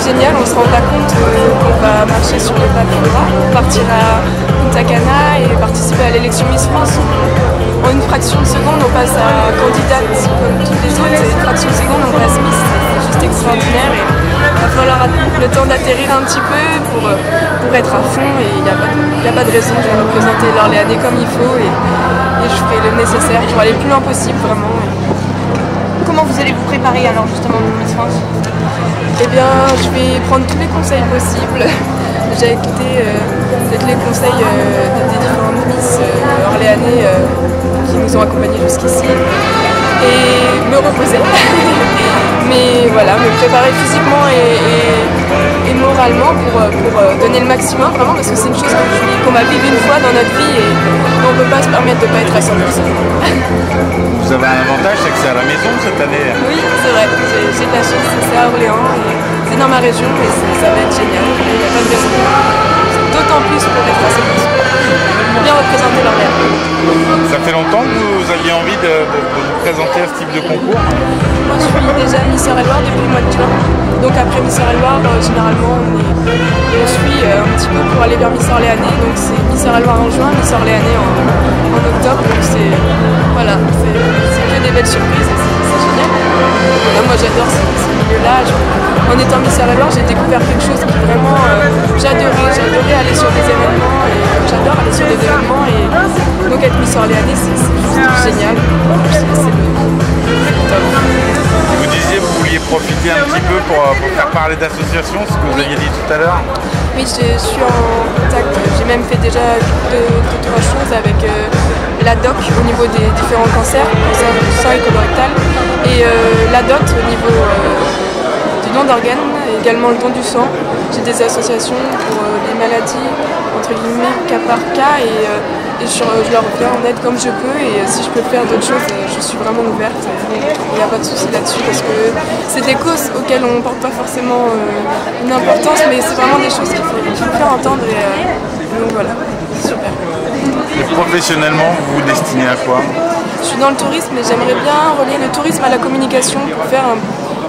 génial, on se rend pas compte qu'on va marcher sur le papier droit, partir à Punta Cana et participer à l'élection Miss France. En une fraction de seconde, on passe à candidate comme toutes les autres, et une fraction de seconde, on passe Miss. C'est juste extraordinaire et il va falloir le temps d'atterrir un petit peu pour être à fond et il n'y a pas de raison. Je vais représenter l'Orléanais comme il faut et je ferai le nécessaire pour aller le plus loin possible vraiment. Comment vous allez vous préparer alors justement pour Miss France? Eh bien, je vais prendre tous les conseils possibles. J'ai écouté peut-être les conseils des différentes Miss Orléanais qui nous ont accompagnés jusqu'ici et me reposer. Mais voilà, me préparer physiquement et moralement pour donner le maximum vraiment parce que c'est une chose qu'on va vivre une fois dans notre vie et on ne peut pas se permettre de ne pas être à 100%. Vous avez un avantage, c'est que c'est à la maison cette année. Oui, c'est vrai, j'ai de la chance, c'est à Orléans et c'est dans ma région et ça va être génial, il n'y a pas de raison. D'autant plus pour être à 100%. Bien représenter l'Orléans. Ça fait longtemps que vous aviez envie de vous présenter à ce type de concours? Moi je suis déjà Miss Eure-et-Loire depuis le mois de juin. Donc après Miss Eure-et-Loire, généralement on suit un petit peu pour aller vers Miss Orléanais. Donc c'est Miss Eure-et-Loire en juin, Miss Orléanais en octobre. Donc c'est voilà, c'est que des belles surprises et c'est génial. Voilà, moi j'adore ce milieu-là. En étant Miss Eure-et-Loire, j'ai découvert quelque chose qui vraiment j'adorais aller sur des événements et j'adore aller sur des événements et donc être Miss Orléanais c'est juste génial. C'est le top. Vous disiez que vous vouliez profiter un petit peu pour faire parler d'associations, ce que vous aviez dit tout à l'heure. Oui, je suis en contact, j'ai même fait déjà deux, 3 choses avec la DOC au niveau des différents cancers, cancer du sein et colorectal, et la DOT au niveau du don d'organes, également le don du sang. J'ai des associations pour les maladies, entre guillemets, cas par cas, et je leur viens en aide comme je peux, et si je peux faire d'autres choses, je suis vraiment ouverte. Il n'y a pas de souci là-dessus, parce que c'est des causes auxquelles on ne porte pas forcément une importance, mais c'est vraiment des choses qu'il faut faire entendre, et donc voilà, super. Et professionnellement, vous vous destinez à quoi? Je suis dans le tourisme, et j'aimerais bien relier le tourisme à la communication pour faire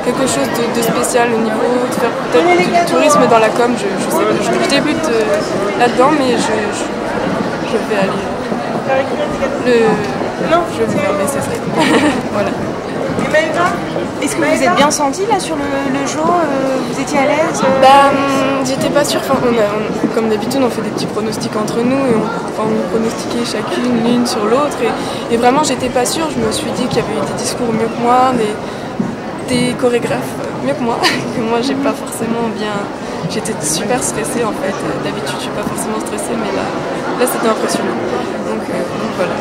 quelque chose de spécial au niveau, de faire peut-être du tourisme dans la com, je sais pas, je débute là-dedans, mais je vais aller. Je vais faire mes essais. Voilà. Est-ce que vous êtes bien senti là sur le jour? Vous étiez à l'aise? J'étais pas sûre. Enfin, comme d'habitude, on fait des petits pronostics entre nous et on pronostiquait chacune l'une sur l'autre. Et vraiment, j'étais pas sûre. Je me suis dit qu'il y avait eu des discours mieux que moi, des chorégraphes mieux que moi. Que moi, j'ai pas forcément bien. J'étais super stressée en fait. D'habitude, je suis pas forcément stressée, mais là c'était impressionnant. Donc voilà.